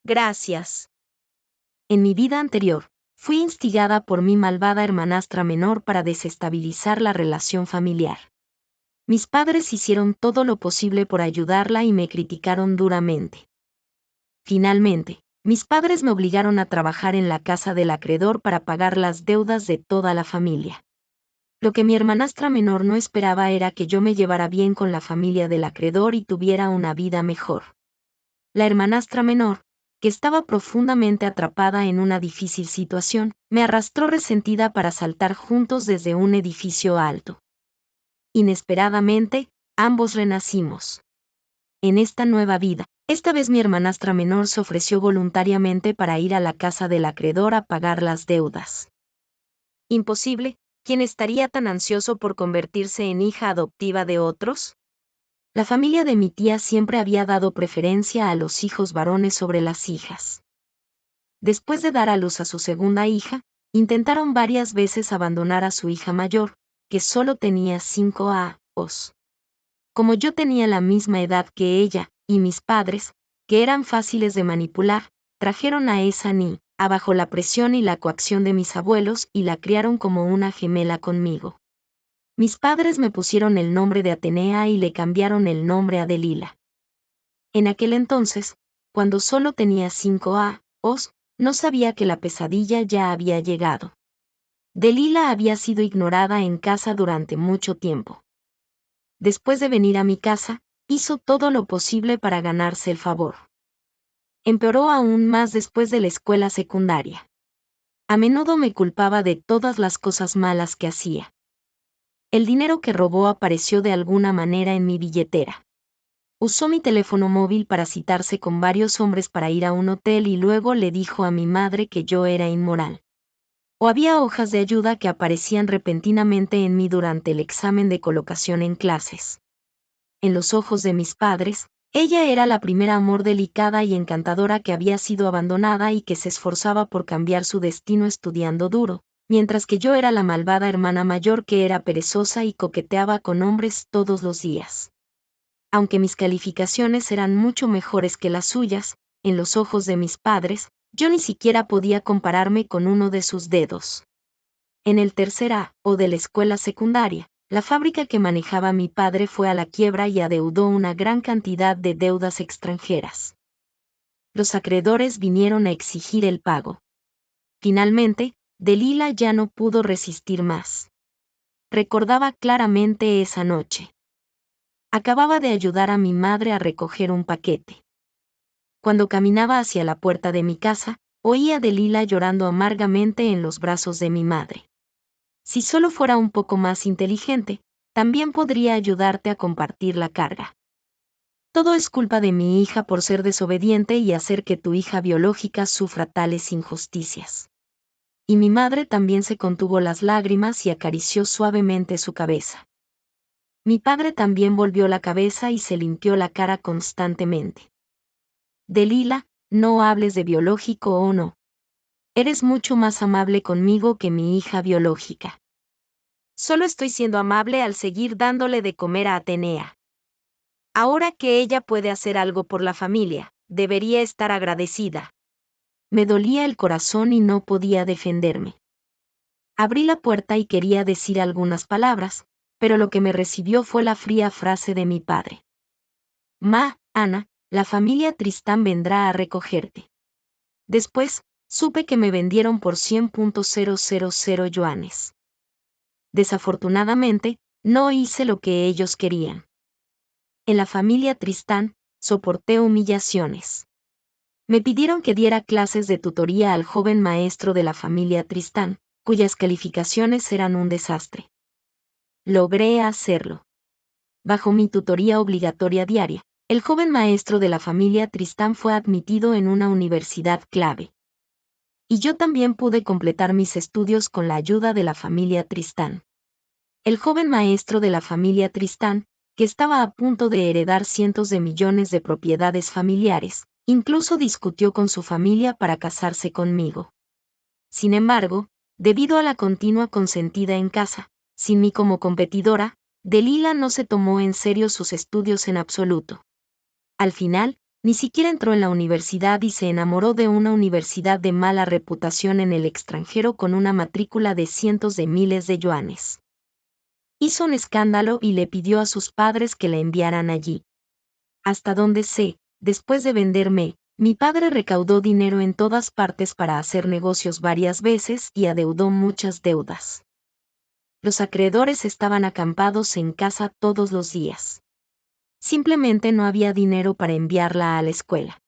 Gracias. En mi vida anterior, fui instigada por mi malvada hermanastra menor para desestabilizar la relación familiar. Mis padres hicieron todo lo posible por ayudarla y me criticaron duramente. Finalmente, mis padres me obligaron a trabajar en la casa del acreedor para pagar las deudas de toda la familia. Lo que mi hermanastra menor no esperaba era que yo me llevara bien con la familia del acreedor y tuviera una vida mejor. La hermanastra menor, que estaba profundamente atrapada en una difícil situación, me arrastró resentida para saltar juntos desde un edificio alto. Inesperadamente, ambos renacimos. En esta nueva vida, esta vez mi hermanastra menor se ofreció voluntariamente para ir a la casa del acreedor a pagar las deudas. Imposible, ¿quién estaría tan ansioso por convertirse en hija adoptiva de otros? La familia de mi tía siempre había dado preferencia a los hijos varones sobre las hijas. Después de dar a luz a su segunda hija, intentaron varias veces abandonar a su hija mayor, que solo tenía 5 años. Como yo tenía la misma edad que ella, y mis padres, que eran fáciles de manipular, trajeron a esa niña, bajo la presión y la coacción de mis abuelos y la criaron como una gemela conmigo. Mis padres me pusieron el nombre de Atenea y le cambiaron el nombre a Delila. En aquel entonces, cuando solo tenía 5 años, no sabía que la pesadilla ya había llegado. Delila había sido ignorada en casa durante mucho tiempo. Después de venir a mi casa, hizo todo lo posible para ganarse el favor. Empeoró aún más después de la escuela secundaria. A menudo me culpaba de todas las cosas malas que hacía. El dinero que robó apareció de alguna manera en mi billetera. Usó mi teléfono móvil para citarse con varios hombres para ir a un hotel y luego le dijo a mi madre que yo era inmoral. O había hojas de ayuda que aparecían repentinamente en mí durante el examen de colocación en clases. En los ojos de mis padres, ella era la primera amor delicada y encantadora que había sido abandonada y que se esforzaba por cambiar su destino estudiando duro, mientras que yo era la malvada hermana mayor que era perezosa y coqueteaba con hombres todos los días. Aunque mis calificaciones eran mucho mejores que las suyas, en los ojos de mis padres, yo ni siquiera podía compararme con uno de sus dedos. En el tercer año de la escuela secundaria, la fábrica que manejaba mi padre fue a la quiebra y adeudó una gran cantidad de deudas extranjeras. Los acreedores vinieron a exigir el pago. Finalmente, Delila ya no pudo resistir más. Recordaba claramente esa noche. Acababa de ayudar a mi madre a recoger un paquete. Cuando caminaba hacia la puerta de mi casa, oía a Delila llorando amargamente en los brazos de mi madre. Si solo fuera un poco más inteligente, también podría ayudarte a compartir la carga. Todo es culpa de mi hija por ser desobediente y hacer que tu hija biológica sufra tales injusticias. Y mi madre también se contuvo las lágrimas y acarició suavemente su cabeza. Mi padre también volvió la cabeza y se limpió la cara constantemente. Delila, no hables de biológico o no. Eres mucho más amable conmigo que mi hija biológica. Solo estoy siendo amable al seguir dándole de comer a Atenea. Ahora que ella puede hacer algo por la familia, debería estar agradecida. Me dolía el corazón y no podía defenderme. Abrí la puerta y quería decir algunas palabras, pero lo que me recibió fue la fría frase de mi padre. Ana, la familia Tristán vendrá a recogerte. Después, supe que me vendieron por 100.000 yuanes. Desafortunadamente, no hice lo que ellos querían. En la familia Tristán, soporté humillaciones. Me pidieron que diera clases de tutoría al joven maestro de la familia Tristán, cuyas calificaciones eran un desastre. Logré hacerlo. Bajo mi tutoría obligatoria diaria, el joven maestro de la familia Tristán fue admitido en una universidad clave. Y yo también pude completar mis estudios con la ayuda de la familia Tristán. El joven maestro de la familia Tristán, que estaba a punto de heredar cientos de millones de propiedades familiares, incluso discutió con su familia para casarse conmigo. Sin embargo, debido a la continua consentida en casa, sin mí como competidora, Delila no se tomó en serio sus estudios en absoluto. Al final, Ni siquiera entró en la universidad y se enamoró de una universidad de mala reputación en el extranjero con una matrícula de cientos de miles de yuanes. Hizo un escándalo y le pidió a sus padres que la enviaran allí. Hasta donde sé, después de venderme, mi padre recaudó dinero en todas partes para hacer negocios varias veces y adeudó muchas deudas. Los acreedores estaban acampados en casa todos los días. Simplemente no había dinero para enviarla a la escuela.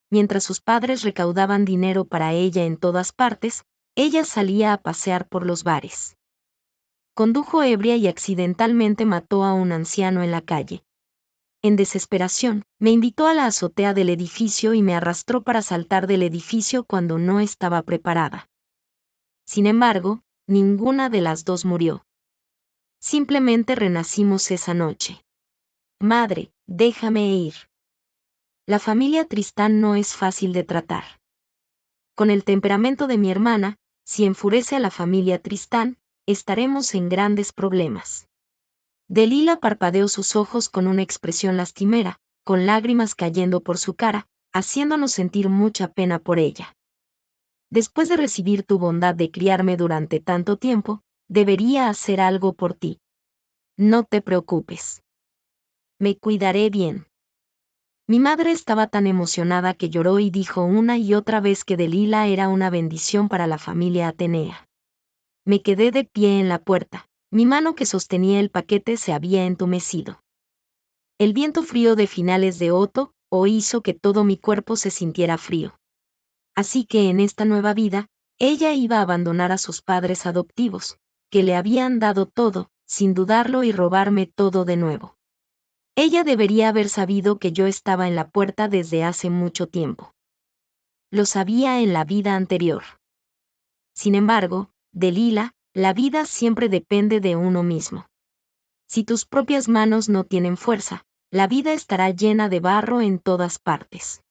Mientras sus padres recaudaban dinero para ella en todas partes, ella salía a pasear por los bares. Condujo ebria y accidentalmente mató a un anciano en la calle. En desesperación, me invitó a la azotea del edificio y me arrastró para saltar del edificio cuando no estaba preparada. Sin embargo, ninguna de las dos murió. Simplemente renacimos esa noche. Madre, déjame ir. La familia Tristán no es fácil de tratar. Con el temperamento de mi hermana, si enfurece a la familia Tristán, estaremos en grandes problemas. Delila parpadeó sus ojos con una expresión lastimera, con lágrimas cayendo por su cara, haciéndonos sentir mucha pena por ella. Después de recibir tu bondad de criarme durante tanto tiempo, debería hacer algo por ti. No te preocupes. Me cuidaré bien. Mi madre estaba tan emocionada que lloró y dijo una y otra vez que Delila era una bendición para la familia Atenea. Me quedé de pie en la puerta. Mi mano que sostenía el paquete se había entumecido. El viento frío de finales de otoño hizo que todo mi cuerpo se sintiera frío. Así que en esta nueva vida, ella iba a abandonar a sus padres adoptivos, que le habían dado todo, sin dudarlo y robarme todo de nuevo. Ella debería haber sabido que yo estaba en la puerta desde hace mucho tiempo. Lo sabía en la vida anterior. Sin embargo, Delila, la vida siempre depende de uno mismo. Si tus propias manos no tienen fuerza, la vida estará llena de barro en todas partes.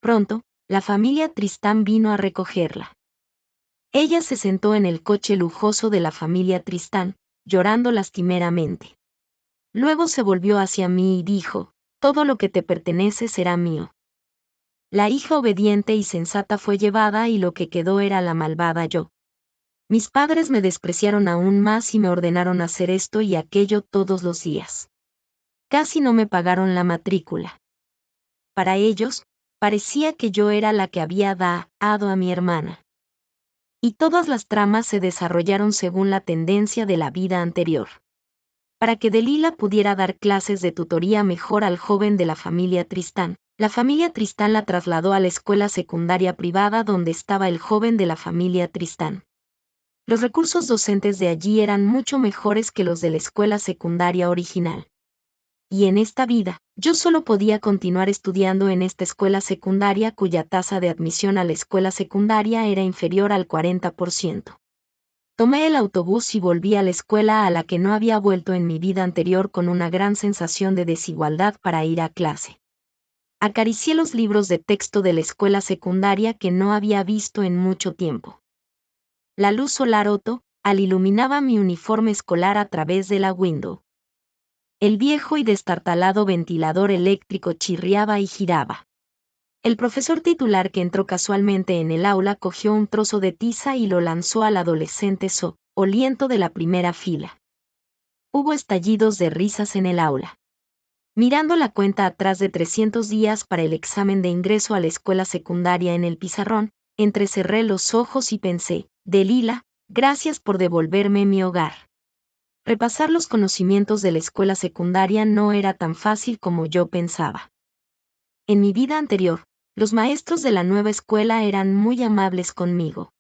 Pronto, la familia Tristán vino a recogerla. Ella se sentó en el coche lujoso de la familia Tristán, llorando lastimeramente. Luego se volvió hacia mí y dijo, todo lo que te pertenece será mío. La hija obediente y sensata fue llevada y lo que quedó era la malvada yo. Mis padres me despreciaron aún más y me ordenaron hacer esto y aquello todos los días. Casi no me pagaron la matrícula. Para ellos, parecía que yo era la que había dado a mi hermana. Y todas las tramas se desarrollaron según la tendencia de la vida anterior. Para que Delila pudiera dar clases de tutoría mejor al joven de la familia Tristán, la familia Tristán la trasladó a la escuela secundaria privada donde estaba el joven de la familia Tristán. Los recursos docentes de allí eran mucho mejores que los de la escuela secundaria original. Y en esta vida, yo solo podía continuar estudiando en esta escuela secundaria cuya tasa de admisión a la escuela secundaria era inferior al 40%. Tomé el autobús y volví a la escuela a la que no había vuelto en mi vida anterior con una gran sensación de desigualdad para ir a clase. Acaricié los libros de texto de la escuela secundaria que no había visto en mucho tiempo. La luz solar iluminaba mi uniforme escolar a través de la window. El viejo y destartalado ventilador eléctrico chirriaba y giraba. El profesor titular que entró casualmente en el aula cogió un trozo de tiza y lo lanzó al adolescente oliento de la primera fila. Hubo estallidos de risas en el aula. Mirando la cuenta atrás de 300 días para el examen de ingreso a la escuela secundaria en el pizarrón, entrecerré los ojos y pensé, Delila, gracias por devolverme mi hogar. Repasar los conocimientos de la escuela secundaria no era tan fácil como yo pensaba. En mi vida anterior, los maestros de la nueva escuela eran muy amables conmigo.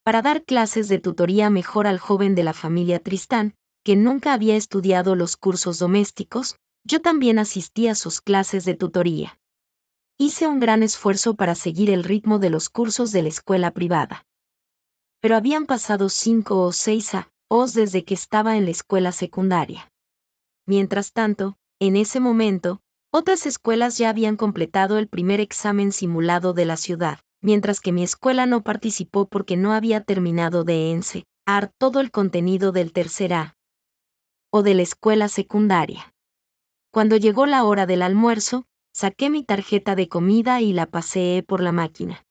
Para dar clases de tutoría mejor al joven de la familia Tristán, que nunca había estudiado los cursos domésticos, yo también asistí a sus clases de tutoría. Hice un gran esfuerzo para seguir el ritmo de los cursos de la escuela privada. Pero habían pasado 5 o 6 años desde que estaba en la escuela secundaria. Mientras tanto, en ese momento, otras escuelas ya habían completado el primer examen simulado de la ciudad, mientras que mi escuela no participó porque no había terminado de enseñar todo el contenido del tercer año o de la escuela secundaria. Cuando llegó la hora del almuerzo, Saqué mi tarjeta de comida y la paseé por la máquina.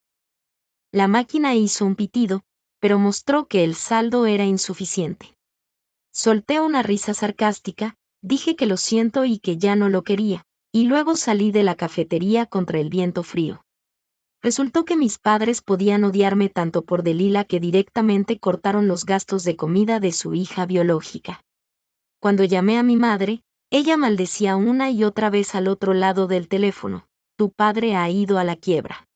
La máquina hizo un pitido, pero mostró que el saldo era insuficiente. Solté una risa sarcástica, dije que lo siento y que ya no lo quería, y luego salí de la cafetería contra el viento frío. Resultó que mis padres podían odiarme tanto por Delila que directamente cortaron los gastos de comida de su hija biológica. Cuando llamé a mi madre, ella maldecía una y otra vez al otro lado del teléfono: tu padre ha ido a la quiebra.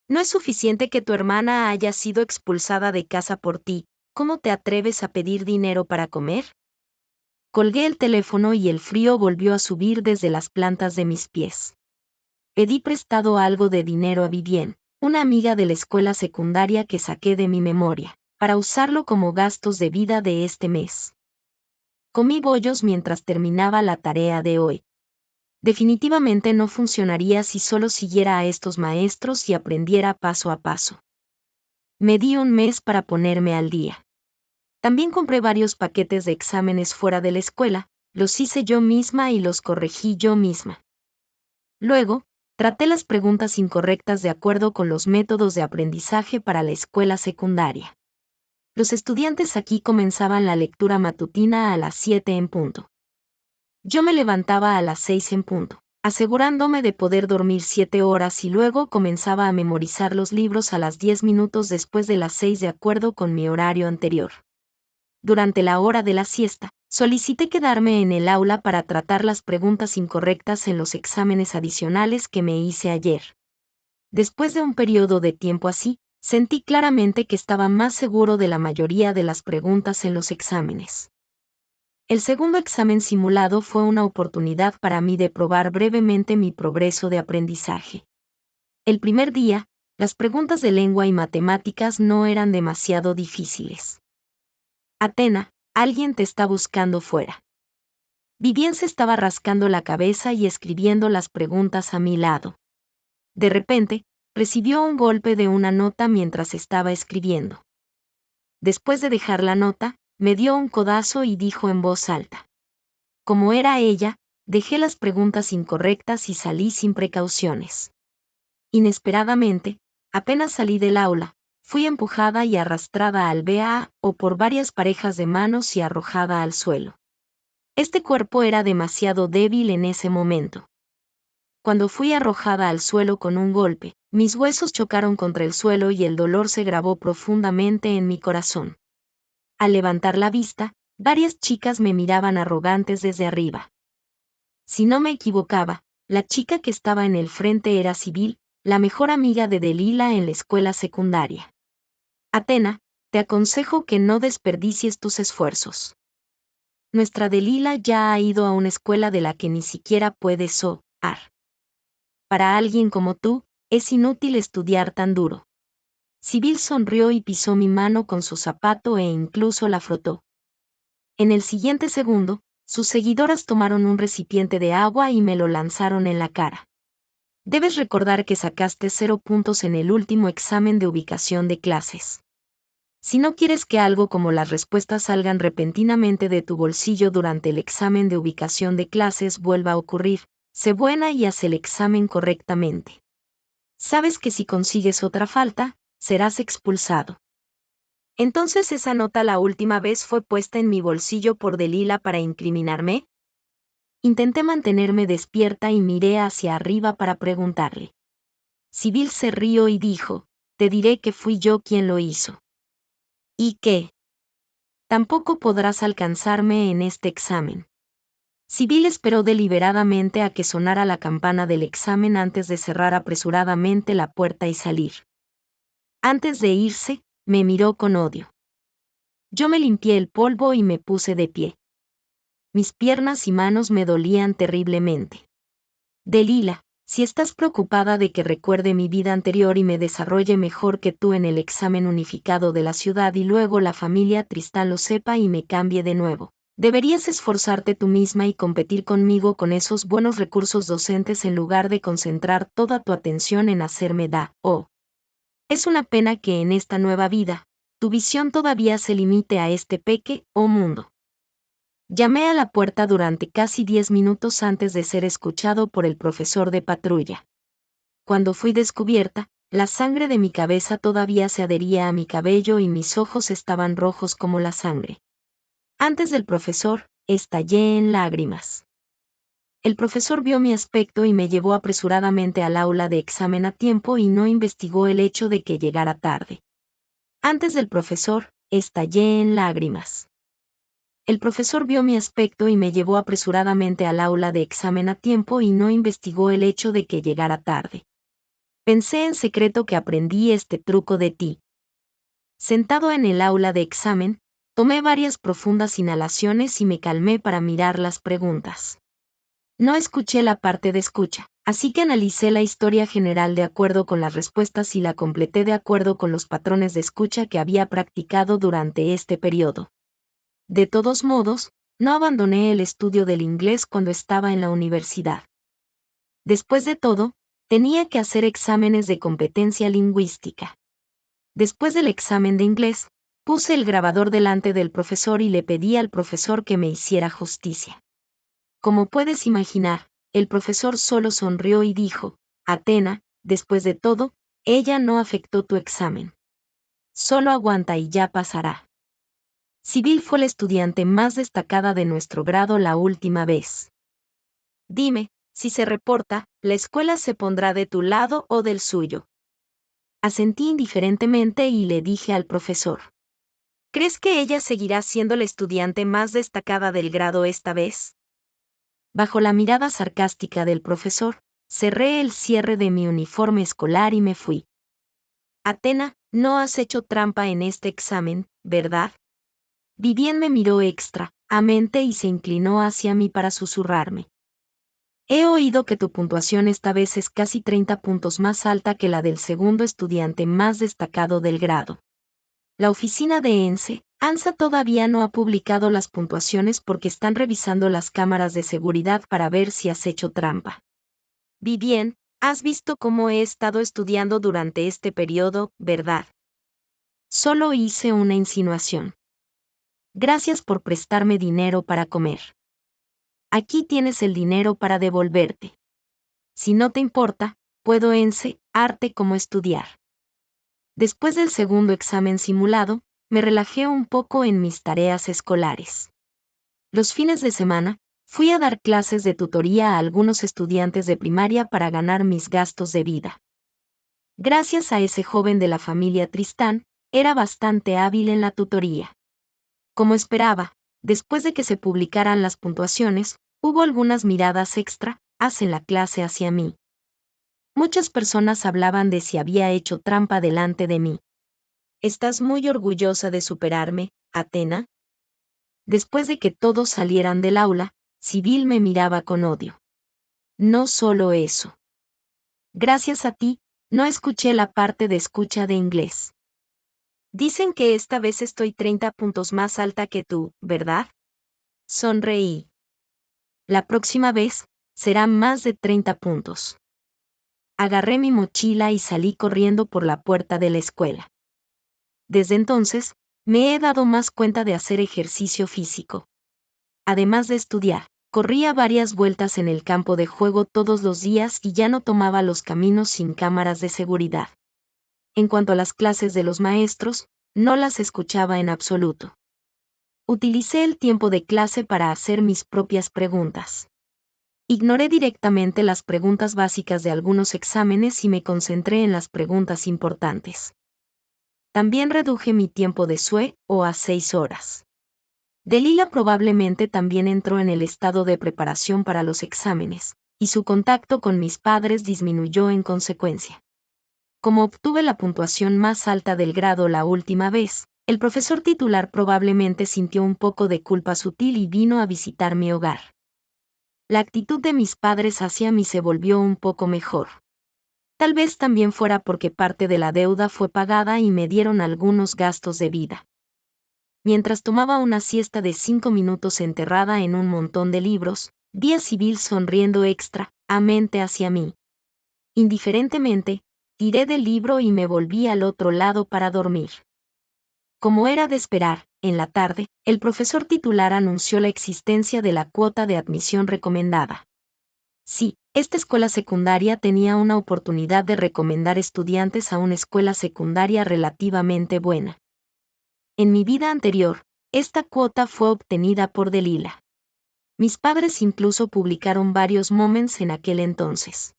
No es suficiente que tu hermana haya sido expulsada de casa por ti, ¿cómo te atreves a pedir dinero para comer? Colgué el teléfono y el frío volvió a subir desde las plantas de mis pies. Pedí prestado algo de dinero a Vivien, una amiga de la escuela secundaria que saqué de mi memoria, para usarlo como gastos de vida de este mes. Comí bollos mientras terminaba la tarea de hoy. Definitivamente no funcionaría si solo siguiera a estos maestros y aprendiera paso a paso. Me di un mes para ponerme al día. También compré varios paquetes de exámenes fuera de la escuela, los hice yo misma y los corregí yo misma. Luego, traté las preguntas incorrectas de acuerdo con los métodos de aprendizaje para la escuela secundaria. Los estudiantes aquí comenzaban la lectura matutina a las 7 en punto. Yo me levantaba a las 6 en punto, asegurándome de poder dormir 7 horas y luego comenzaba a memorizar los libros a las 10 minutos después de las 6 de acuerdo con mi horario anterior. Durante la hora de la siesta, solicité quedarme en el aula para tratar las preguntas incorrectas en los exámenes adicionales que me hice ayer. Después de un periodo de tiempo así, sentí claramente que estaba más seguro de la mayoría de las preguntas en los exámenes. El segundo examen simulado fue una oportunidad para mí de probar brevemente mi progreso de aprendizaje. El primer día, las preguntas de lengua y matemáticas no eran demasiado difíciles. Atena, alguien te está buscando fuera. Vivien se estaba rascando la cabeza y escribiendo las preguntas a mi lado. De repente, recibió un golpe de una nota mientras estaba escribiendo. Después de dejar la nota, me dio un codazo y dijo en voz alta. Como era ella, dejé las preguntas incorrectas y salí sin precauciones. Inesperadamente, apenas salí del aula, fui empujada y arrastrada al BA o por varias parejas de manos y arrojada al suelo. Este cuerpo era demasiado débil en ese momento. Cuando fui arrojada al suelo con un golpe, mis huesos chocaron contra el suelo y el dolor se grabó profundamente en mi corazón. Al levantar la vista, varias chicas me miraban arrogantes desde arriba. Si no me equivocaba, la chica que estaba en el frente era Sibyl, la mejor amiga de Delila en la escuela secundaria. Atena, te aconsejo que no desperdicies tus esfuerzos. Nuestra Delila ya ha ido a una escuela de la que ni siquiera puede soar. Para alguien como tú, es inútil estudiar tan duro. Sibyl sonrió y pisó mi mano con su zapato e incluso la frotó. En el siguiente segundo, sus seguidoras tomaron un recipiente de agua y me lo lanzaron en la cara. Debes recordar que sacaste 0 puntos en el último examen de ubicación de clases. Si no quieres que algo como las respuestas salgan repentinamente de tu bolsillo durante el examen de ubicación de clases vuelva a ocurrir, sé buena y haz el examen correctamente. Sabes que si consigues otra falta, serás expulsado. ¿Entonces esa nota la última vez fue puesta en mi bolsillo por Delila para incriminarme? Intenté mantenerme despierta y miré hacia arriba para preguntarle. Sibyl se rió y dijo, te diré que fui yo quien lo hizo. ¿Y qué? Tampoco podrás alcanzarme en este examen. Sibyl esperó deliberadamente a que sonara la campana del examen antes de cerrar apresuradamente la puerta y salir. Antes de irse, me miró con odio. Yo me limpié el polvo y me puse de pie. Mis piernas y manos me dolían terriblemente. Delila, si estás preocupada de que recuerde mi vida anterior y me desarrolle mejor que tú en el examen unificado de la ciudad y luego la familia Tristán lo sepa y me cambie de nuevo, deberías esforzarte tú misma y competir conmigo con esos buenos recursos docentes en lugar de concentrar toda tu atención en hacerme Es una pena que en esta nueva vida, tu visión todavía se limite a este mundo. Llamé a la puerta durante casi 10 minutos antes de ser escuchado por el profesor de patrulla. Cuando fui descubierta, la sangre de mi cabeza todavía se adhería a mi cabello y mis ojos estaban rojos como la sangre. Antes del profesor, estallé en lágrimas. El profesor vio mi aspecto y me llevó apresuradamente al aula de examen a tiempo y no investigó el hecho de que llegara tarde. Antes del profesor, estallé en lágrimas. El profesor vio mi aspecto y me llevó apresuradamente al aula de examen a tiempo y no investigó el hecho de que llegara tarde. Pensé en secreto que aprendí este truco de ti. Sentado en el aula de examen, tomé varias profundas inhalaciones y me calmé para mirar las preguntas. No escuché la parte de escucha, así que analicé la historia general de acuerdo con las respuestas y la completé de acuerdo con los patrones de escucha que había practicado durante este periodo. De todos modos, no abandoné el estudio del inglés cuando estaba en la universidad. Después de todo, tenía que hacer exámenes de competencia lingüística. Después del examen de inglés, puse el grabador delante del profesor y le pedí al profesor que me hiciera justicia. Como puedes imaginar, el profesor solo sonrió y dijo: Athena, después de todo, ella no afectó tu examen. Solo aguanta y ya pasará. Sibyl fue la estudiante más destacada de nuestro grado la última vez. Dime, si se reporta, la escuela se pondrá de tu lado o del suyo. Asentí indiferentemente y le dije al profesor: ¿crees que ella seguirá siendo la estudiante más destacada del grado esta vez? Bajo la mirada sarcástica del profesor, cerré el cierre de mi uniforme escolar y me fui. Athena, no has hecho trampa en este examen, ¿verdad? Vivien me miró extrañamente y se inclinó hacia mí para susurrarme: he oído que tu puntuación esta vez es casi 30 puntos más alta que la del segundo estudiante más destacado del grado. La oficina de ANSA todavía no ha publicado las puntuaciones porque están revisando las cámaras de seguridad para ver si has hecho trampa. Vivien, has visto cómo he estado estudiando durante este periodo, ¿verdad? Solo hice una insinuación. Gracias por prestarme dinero para comer. Aquí tienes el dinero para devolverte. Si no te importa, puedo enseñarte cómo estudiar. Después del segundo examen simulado, me relajé un poco en mis tareas escolares. Los fines de semana, fui a dar clases de tutoría a algunos estudiantes de primaria para ganar mis gastos de vida. Gracias a ese joven de la familia Tristán, era bastante hábil en la tutoría. Como esperaba, después de que se publicaran las puntuaciones, hubo algunas miradas extra en la clase hacia mí. Muchas personas hablaban de si había hecho trampa delante de mí. ¿Estás muy orgullosa de superarme, Athena? Después de que todos salieran del aula, Sibyl me miraba con odio. No solo eso. Gracias a ti, no escuché la parte de escucha de inglés. Dicen que esta vez estoy 30 puntos más alta que tú, ¿verdad? Sonreí. La próxima vez, será más de 30 puntos. Agarré mi mochila y salí corriendo por la puerta de la escuela. Desde entonces, me he dado más cuenta de hacer ejercicio físico. Además de estudiar, corría varias vueltas en el campo de juego todos los días y ya no tomaba los caminos sin cámaras de seguridad. En cuanto a las clases de los maestros, no las escuchaba en absoluto. Utilicé el tiempo de clase para hacer mis propias preguntas. Ignoré directamente las preguntas básicas de algunos exámenes y me concentré en las preguntas importantes. También reduje mi tiempo de sueño a 6 horas. Delila probablemente también entró en el estado de preparación para los exámenes, y su contacto con mis padres disminuyó en consecuencia. Como obtuve la puntuación más alta del grado la última vez, el profesor titular probablemente sintió un poco de culpa sutil y vino a visitar mi hogar. La actitud de mis padres hacia mí se volvió un poco mejor. Tal vez también fuera porque parte de la deuda fue pagada y me dieron algunos gastos de vida. Mientras tomaba una siesta de 5 minutos enterrada en un montón de libros, vi a Sibyl sonriendo extrañamente hacia mí. Indiferentemente, tiré del libro y me volví al otro lado para dormir. Como era de esperar, en la tarde, el profesor titular anunció la existencia de la cuota de admisión recomendada. Sí, esta escuela secundaria tenía una oportunidad de recomendar estudiantes a una escuela secundaria relativamente buena. En mi vida anterior, esta cuota fue obtenida por Delila. Mis padres incluso publicaron varios Moments en aquel entonces.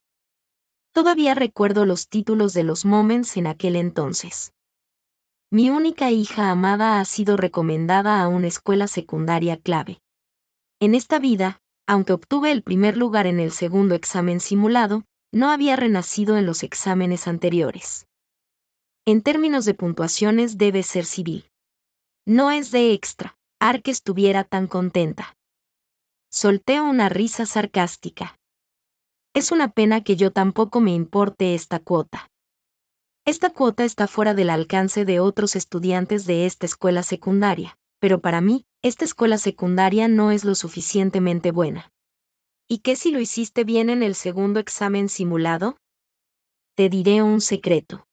Todavía recuerdo los títulos de los Moments en aquel entonces. Mi única hija amada ha sido recomendada a una escuela secundaria clave. En esta vida, aunque obtuve el primer lugar en el segundo examen simulado, no había renacido en los exámenes anteriores. En términos de puntuaciones debe ser civil. No es de extra, que estuviera tan contenta. Solté una risa sarcástica. Es una pena que yo tampoco me importe esta cuota. Esta cuota está fuera del alcance de otros estudiantes de esta escuela secundaria, pero para mí, esta escuela secundaria no es lo suficientemente buena. ¿Y qué si lo hiciste bien en el segundo examen simulado? Te diré un secreto.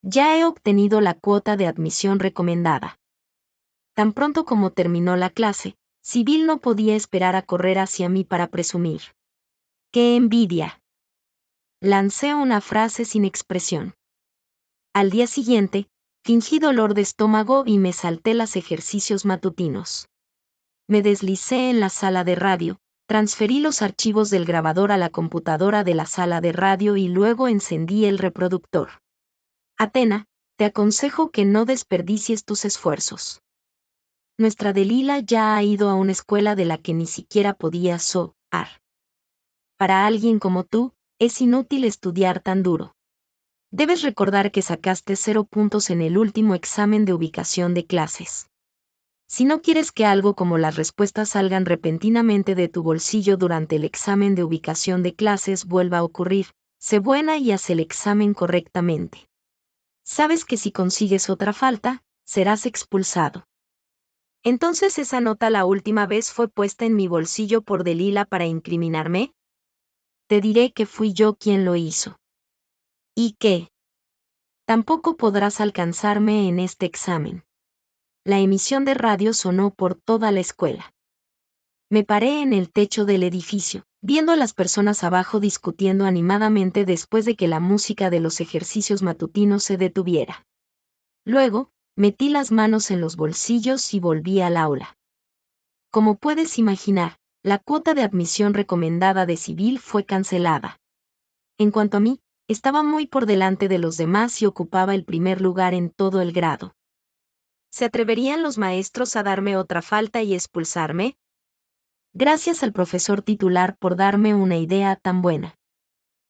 Ya he obtenido la cuota de admisión recomendada. Tan pronto como terminó la clase, Sibyl no podía esperar a correr hacia mí para presumir. ¡Qué envidia! Lancé una frase sin expresión. Al día siguiente, fingí dolor de estómago y me salté los ejercicios matutinos. Me deslicé en la sala de radio, transferí los archivos del grabador a la computadora de la sala de radio y luego encendí el reproductor. Athena, te aconsejo que no desperdicies tus esfuerzos. Nuestra Delila ya ha ido a una escuela de la que ni siquiera podía soar. Para alguien como tú, es inútil estudiar tan duro. Debes recordar que sacaste 0 puntos en el último examen de ubicación de clases. Si no quieres que algo como las respuestas salgan repentinamente de tu bolsillo durante el examen de ubicación de clases vuelva a ocurrir, sé buena y haz el examen correctamente. Sabes que si consigues otra falta, serás expulsado. ¿Entonces esa nota la última vez fue puesta en mi bolsillo por Delila para incriminarme? Te diré que fui yo quien lo hizo. ¿Y qué? Tampoco podrás alcanzarme en este examen. La emisión de radio sonó por toda la escuela. Me paré en el techo del edificio, viendo a las personas abajo discutiendo animadamente después de que la música de los ejercicios matutinos se detuviera. Luego, metí las manos en los bolsillos y volví al aula. Como puedes imaginar, la cuota de admisión recomendada de Sibyl fue cancelada. En cuanto a mí, estaba muy por delante de los demás y ocupaba el primer lugar en todo el grado. ¿Se atreverían los maestros a darme otra falta y expulsarme? Gracias al profesor titular por darme una idea tan buena.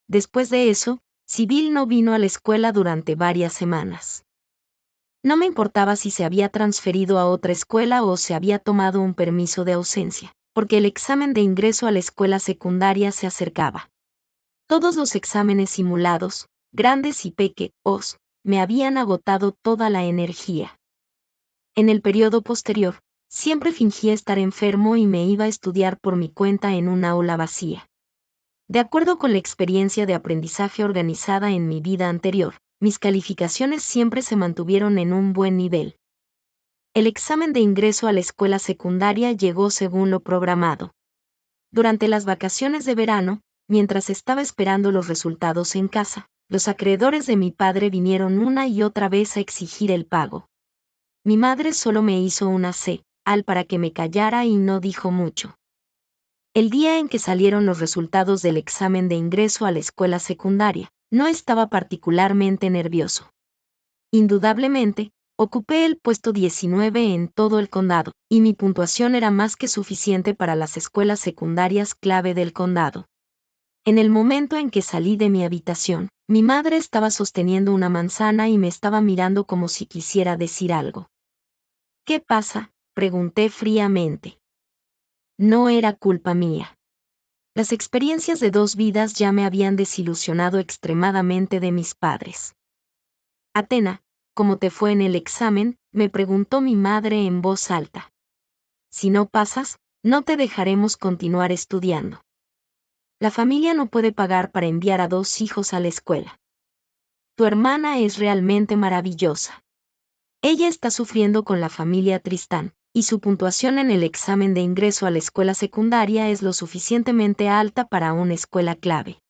Después de eso, Sibyl no vino a la escuela durante varias semanas. No me importaba si se había transferido a otra escuela o se había tomado un permiso de ausencia, porque el examen de ingreso a la escuela secundaria se acercaba. Todos los exámenes simulados, grandes y pequeños, me habían agotado toda la energía. En el periodo posterior, siempre fingía estar enfermo y me iba a estudiar por mi cuenta en un aula vacía. De acuerdo con la experiencia de aprendizaje organizada en mi vida anterior, mis calificaciones siempre se mantuvieron en un buen nivel. El examen de ingreso a la escuela secundaria llegó según lo programado. Durante las vacaciones de verano, mientras estaba esperando los resultados en casa, los acreedores de mi padre vinieron una y otra vez a exigir el pago. Mi madre solo me hizo una señal para que me callara y no dijo mucho. El día en que salieron los resultados del examen de ingreso a la escuela secundaria, no estaba particularmente nervioso. Indudablemente, ocupé el puesto 19 en todo el condado, y mi puntuación era más que suficiente para las escuelas secundarias clave del condado. En el momento en que salí de mi habitación, mi madre estaba sosteniendo una manzana y me estaba mirando como si quisiera decir algo. ¿Qué pasa?, pregunté fríamente. No era culpa mía. Las experiencias de 2 vidas ya me habían desilusionado extremadamente de mis padres. Athena, ¿cómo te fue en el examen?, me preguntó mi madre en voz alta. Si no pasas, no te dejaremos continuar estudiando. La familia no puede pagar para enviar a 2 hijos a la escuela. Tu hermana es realmente maravillosa. Ella está sufriendo con la familia Tristán, y su puntuación en el examen de ingreso a la escuela secundaria es lo suficientemente alta para una escuela clave.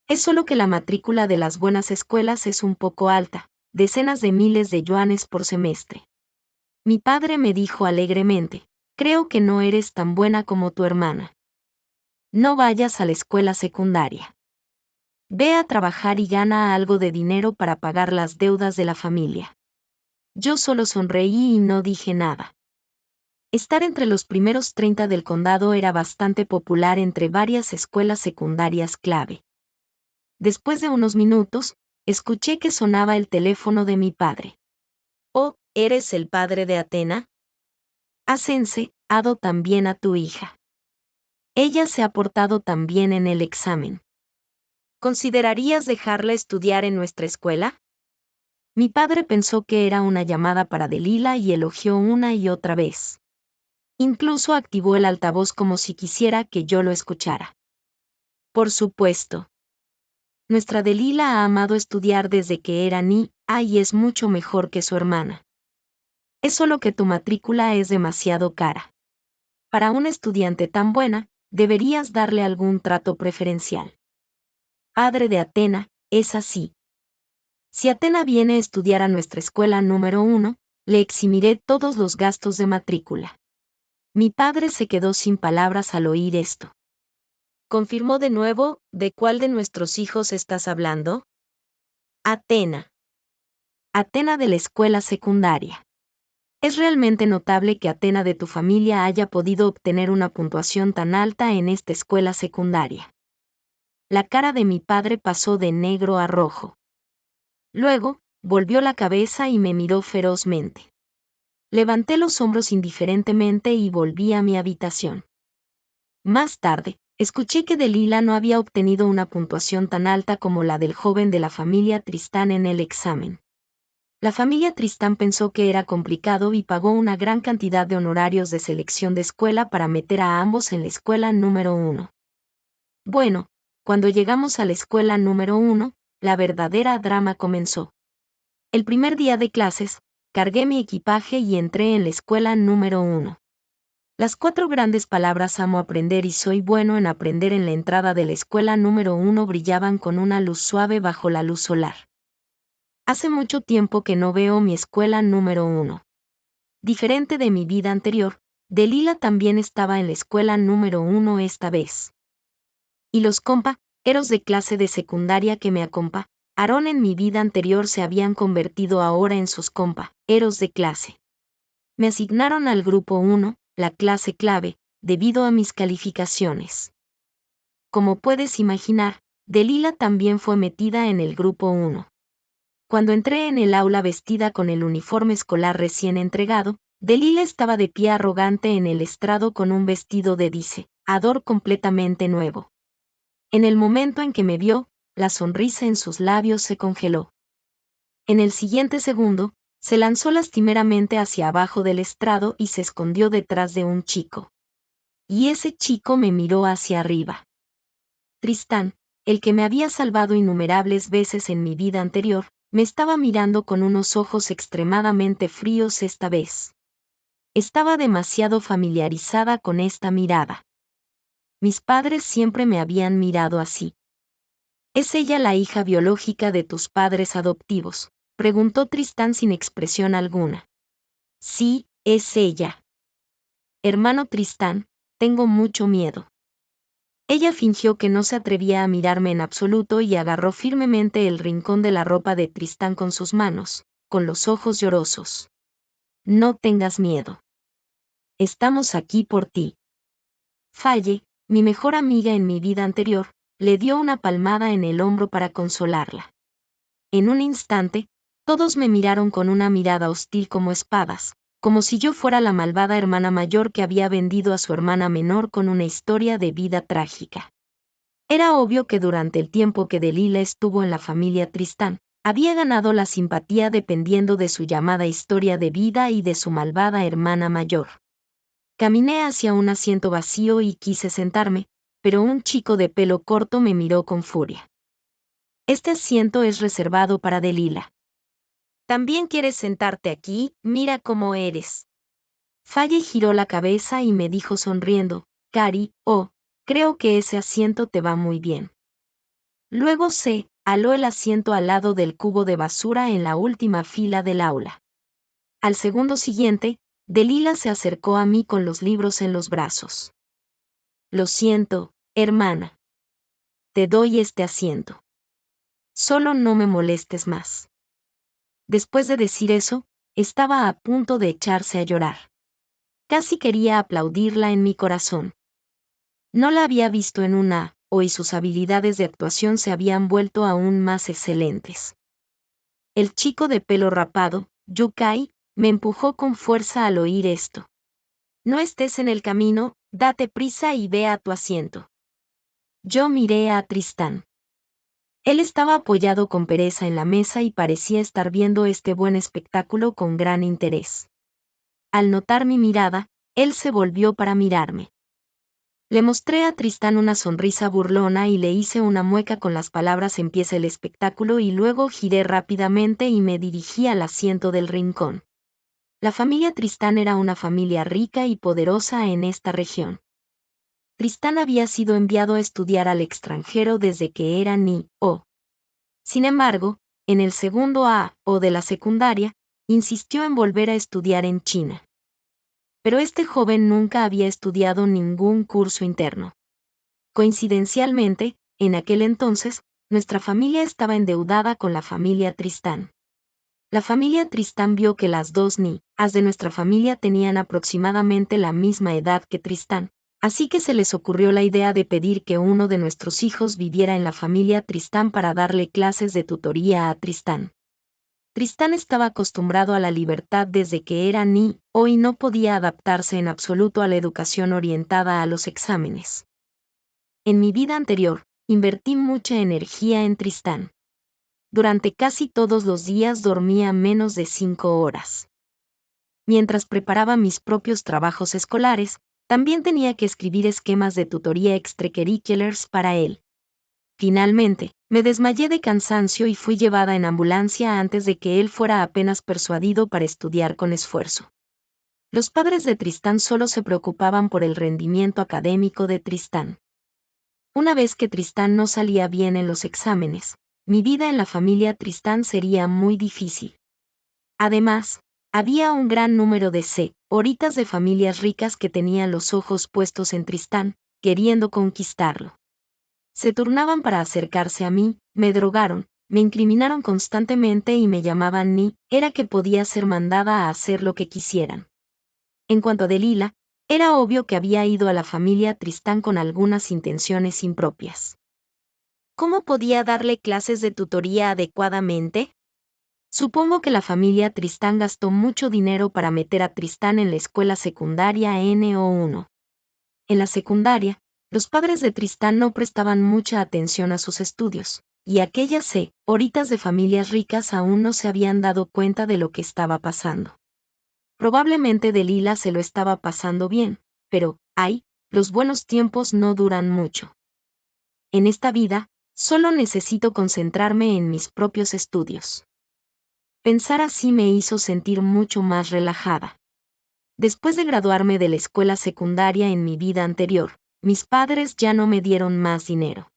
Es solo que la matrícula de las buenas escuelas es un poco alta, decenas de miles de yuanes por semestre. Mi padre me dijo alegremente, creo que no eres tan buena como tu hermana. No vayas a la escuela secundaria. Ve a trabajar y gana algo de dinero para pagar las deudas de la familia. Yo solo sonreí y no dije nada. Estar entre los primeros 30 del condado era bastante popular entre varias escuelas secundarias clave. Después de unos minutos, escuché que sonaba el teléfono de mi padre. Oh, ¿eres el padre de Atena? Has enseñado también a tu hija. Ella se ha portado tan bien en el examen. ¿Considerarías dejarla estudiar en nuestra escuela? Mi padre pensó que era una llamada para Delila y elogió una y otra vez. Incluso activó el altavoz como si quisiera que yo lo escuchara. Por supuesto. Nuestra Delila ha amado estudiar desde que era niña y es mucho mejor que su hermana. Es solo que tu matrícula es demasiado cara. Para una estudiante tan buena, deberías darle algún trato preferencial. Padre de Atena, es así. Si Atena viene a estudiar a nuestra escuela número 1, le eximiré todos los gastos de matrícula. Mi padre se quedó sin palabras al oír esto. Confirmó de nuevo, ¿de cuál de nuestros hijos estás hablando? Atena. Atena de la escuela secundaria. Es realmente notable que Atena de tu familia haya podido obtener una puntuación tan alta en esta escuela secundaria. La cara de mi padre pasó de negro a rojo. Luego, volvió la cabeza y me miró ferozmente. Levanté los hombros indiferentemente y volví a mi habitación. Más tarde, escuché que Delila no había obtenido una puntuación tan alta como la del joven de la familia Tristán en el examen. La familia Tristán pensó que era complicado y pagó una gran cantidad de honorarios de selección de escuela para meter a ambos en la escuela número 1. Bueno, cuando llegamos a la escuela número 1, la verdadera drama comenzó. El primer día de clases, cargué mi equipaje y entré en la escuela número 1. Las 4 grandes palabras amo aprender y soy bueno en aprender en la entrada de la escuela número 1 brillaban con una luz suave bajo la luz solar. Hace mucho tiempo que no veo mi escuela número 1. Diferente de mi vida anterior, Delila también estaba en la escuela número 1 esta vez. Y los compañeros de clase de secundaria que me acompañaron en mi vida anterior se habían convertido ahora en sus compañeros de clase. Me asignaron al grupo 1, la clase clave, debido a mis calificaciones. Como puedes imaginar, Delila también fue metida en el grupo 1. Cuando entré en el aula vestida con el uniforme escolar recién entregado, Delila estaba de pie arrogante en el estrado con un vestido de diseñador completamente nuevo. En el momento en que me vio, la sonrisa en sus labios se congeló. En el siguiente segundo, se lanzó lastimeramente hacia abajo del estrado y se escondió detrás de un chico. Y ese chico me miró hacia arriba. Tristán, el que me había salvado innumerables veces en mi vida anterior, me estaba mirando con unos ojos extremadamente fríos esta vez. Estaba demasiado familiarizada con esta mirada. Mis padres siempre me habían mirado así. ¿Es ella la hija biológica de tus padres adoptivos?, preguntó Tristán sin expresión alguna. Sí, es ella. Hermano Tristán, tengo mucho miedo. Ella fingió que no se atrevía a mirarme en absoluto y agarró firmemente el rincón de la ropa de Tristán con sus manos, con los ojos llorosos. No tengas miedo. Estamos aquí por ti. Faye, mi mejor amiga en mi vida anterior, le dio una palmada en el hombro para consolarla. En un instante, todos me miraron con una mirada hostil como espadas, como si yo fuera la malvada hermana mayor que había vendido a su hermana menor con una historia de vida trágica. Era obvio que durante el tiempo que Delila estuvo en la familia Tristán, había ganado la simpatía dependiendo de su llamada historia de vida y de su malvada hermana mayor. Caminé hacia un asiento vacío y quise sentarme, pero un chico de pelo corto me miró con furia. Este asiento es reservado para Delila. ¿También quieres sentarte aquí? Mira cómo eres. Faye giró la cabeza y me dijo sonriendo, Cari, creo que ese asiento te va muy bien. Luego se aló el asiento al lado del cubo de basura en la última fila del aula. Al segundo siguiente, Delila se acercó a mí con los libros en los brazos. Lo siento, hermana. Te doy este asiento. Solo no me molestes más. Después de decir eso, estaba a punto de echarse a llorar. Casi quería aplaudirla en mi corazón. No la había visto en una, y sus habilidades de actuación se habían vuelto aún más excelentes. El chico de pelo rapado, Yukai, me empujó con fuerza al oír esto. No estés en el camino, date prisa y ve a tu asiento. Yo miré a Tristán. Él estaba apoyado con pereza en la mesa y parecía estar viendo este buen espectáculo con gran interés. Al notar mi mirada, él se volvió para mirarme. Le mostré a Tristán una sonrisa burlona y le hice una mueca con las palabras empieza el espectáculo y luego giré rápidamente y me dirigí al asiento del rincón. La familia Tristán era una familia rica y poderosa en esta región. Tristán había sido enviado a estudiar al extranjero desde que era niño. Sin embargo, en el segundo año de la secundaria, insistió en volver a estudiar en China. Pero este joven nunca había estudiado ningún curso interno. Coincidencialmente, en aquel entonces, nuestra familia estaba endeudada con la familia Tristán. La familia Tristán vio que las dos niñas de nuestra familia tenían aproximadamente la misma edad que Tristán, así que se les ocurrió la idea de pedir que uno de nuestros hijos viviera en la familia Tristán para darle clases de tutoría a Tristán. Tristán estaba acostumbrado a la libertad desde que era niño y no podía adaptarse en absoluto a la educación orientada a los exámenes. En mi vida anterior, invertí mucha energía en Tristán. Durante casi todos los días dormía menos de 5 horas. Mientras preparaba mis propios trabajos escolares, también tenía que escribir esquemas de tutoría extracurriculars para él. Finalmente, me desmayé de cansancio y fui llevada en ambulancia antes de que él fuera apenas persuadido para estudiar con esfuerzo. Los padres de Tristán solo se preocupaban por el rendimiento académico de Tristán. Una vez que Tristán no salía bien en los exámenes, mi vida en la familia Tristán sería muy difícil. Además, había un gran número de señoritas de familias ricas que tenían los ojos puestos en Tristán, queriendo conquistarlo. Se turnaban para acercarse a mí, me drogaron, me incriminaron constantemente y me llamaban era que podía ser mandada a hacer lo que quisieran. En cuanto a Delila, era obvio que había ido a la familia Tristán con algunas intenciones impropias. ¿Cómo podía darle clases de tutoría adecuadamente? Supongo que la familia Tristán gastó mucho dinero para meter a Tristán en la escuela secundaria NO1. En la secundaria, los padres de Tristán no prestaban mucha atención a sus estudios, y aquellas señoritas de familias ricas aún no se habían dado cuenta de lo que estaba pasando. Probablemente Delila se lo estaba pasando bien, pero, los buenos tiempos no duran mucho. En esta vida, solo necesito concentrarme en mis propios estudios. Pensar así me hizo sentir mucho más relajada. Después de graduarme de la escuela secundaria en mi vida anterior, mis padres ya no me dieron más dinero.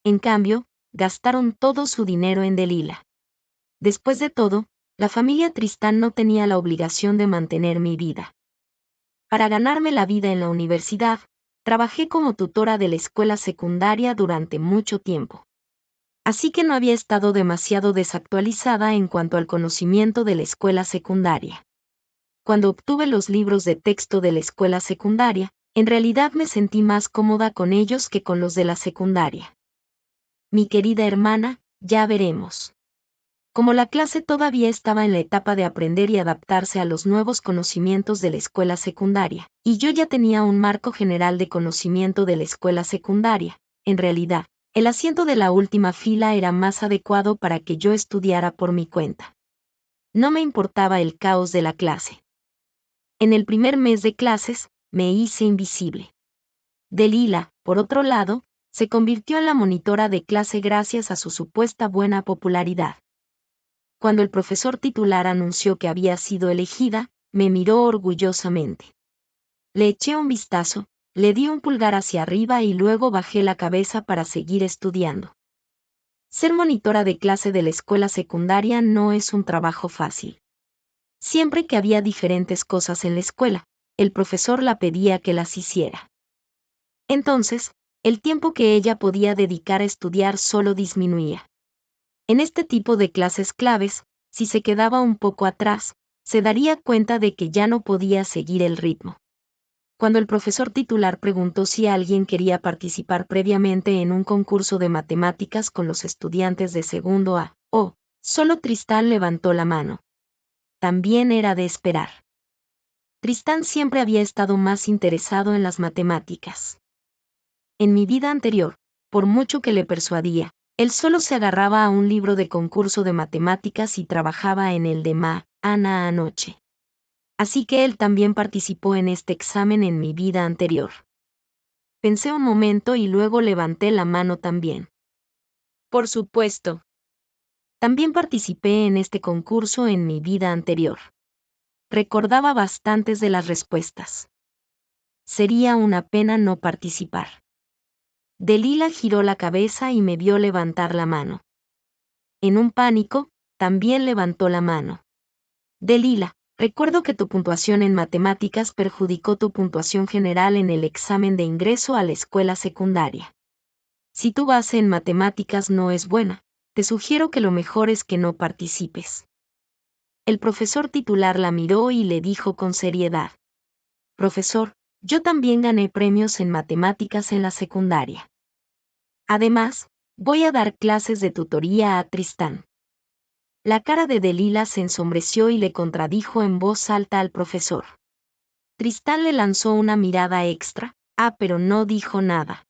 En cambio, gastaron todo su dinero en Delila. Después de todo, la familia Tristán no tenía la obligación de mantener mi vida. Para ganarme la vida en la universidad, trabajé como tutora de la escuela secundaria durante mucho tiempo. Así que no había estado demasiado desactualizada en cuanto al conocimiento de la escuela secundaria. Cuando obtuve los libros de texto de la escuela secundaria, en realidad me sentí más cómoda con ellos que con los de la secundaria. Mi querida hermana, ya veremos. Como la clase todavía estaba en la etapa de aprender y adaptarse a los nuevos conocimientos de la escuela secundaria, y yo ya tenía un marco general de conocimiento de la escuela secundaria, en realidad, el asiento de la última fila era más adecuado para que yo estudiara por mi cuenta. No me importaba el caos de la clase. En el primer mes de clases, me hice invisible. Delila, por otro lado, se convirtió en la monitora de clase gracias a su supuesta buena popularidad. Cuando el profesor titular anunció que había sido elegida, me miró orgullosamente. Le eché un vistazo, le di un pulgar hacia arriba y luego bajé la cabeza para seguir estudiando. Ser monitora de clase de la escuela secundaria no es un trabajo fácil. Siempre que había diferentes cosas en la escuela, el profesor la pedía que las hiciera. Entonces, el tiempo que ella podía dedicar a estudiar solo disminuía. En este tipo de clases claves, si se quedaba un poco atrás, se daría cuenta de que ya no podía seguir el ritmo. Cuando el profesor titular preguntó si alguien quería participar previamente en un concurso de matemáticas con los estudiantes de segundo A, solo Tristán levantó la mano. También era de esperar. Tristán siempre había estado más interesado en las matemáticas. En mi vida anterior, por mucho que le persuadía, él solo se agarraba a un libro de concurso de matemáticas y trabajaba en el de Ana anoche. Así que él también participó en este examen en mi vida anterior. Pensé un momento y luego levanté la mano también. Por supuesto. También participé en este concurso en mi vida anterior. Recordaba bastantes de las respuestas. Sería una pena no participar. Delila giró la cabeza y me vio levantar la mano. En un pánico, también levantó la mano. Delila, recuerdo que tu puntuación en matemáticas perjudicó tu puntuación general en el examen de ingreso a la escuela secundaria. Si tu base en matemáticas no es buena, te sugiero que lo mejor es que no participes. El profesor titular la miró y le dijo con seriedad: Profesor, yo también gané premios en matemáticas en la secundaria. Además, voy a dar clases de tutoría a Tristán. La cara de Delila se ensombreció y le contradijo en voz alta al profesor. Tristán le lanzó una mirada extra, pero no dijo nada.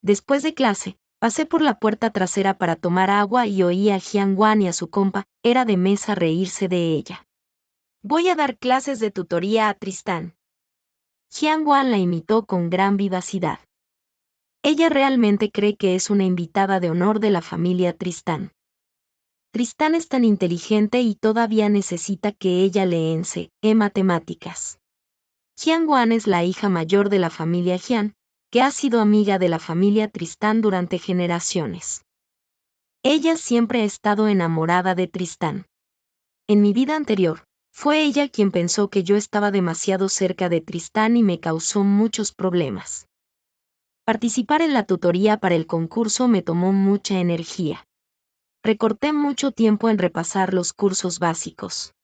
Después de clase, pasé por la puerta trasera para tomar agua y oí a Jian-Wan y a su compa, era de mesa, reírse de ella. Voy a dar clases de tutoría a Tristán. Jian-Wan la imitó con gran vivacidad. Ella realmente cree que es una invitada de honor de la familia Tristán. Tristán es tan inteligente y todavía necesita que ella le enseñe matemáticas. Jian-Wan es la hija mayor de la familia Jian, que ha sido amiga de la familia Tristán durante generaciones. Ella siempre ha estado enamorada de Tristán. En mi vida anterior, fue ella quien pensó que yo estaba demasiado cerca de Tristán y me causó muchos problemas. Participar en la tutoría para el concurso me tomó mucha energía. Recorté mucho tiempo en repasar los cursos básicos.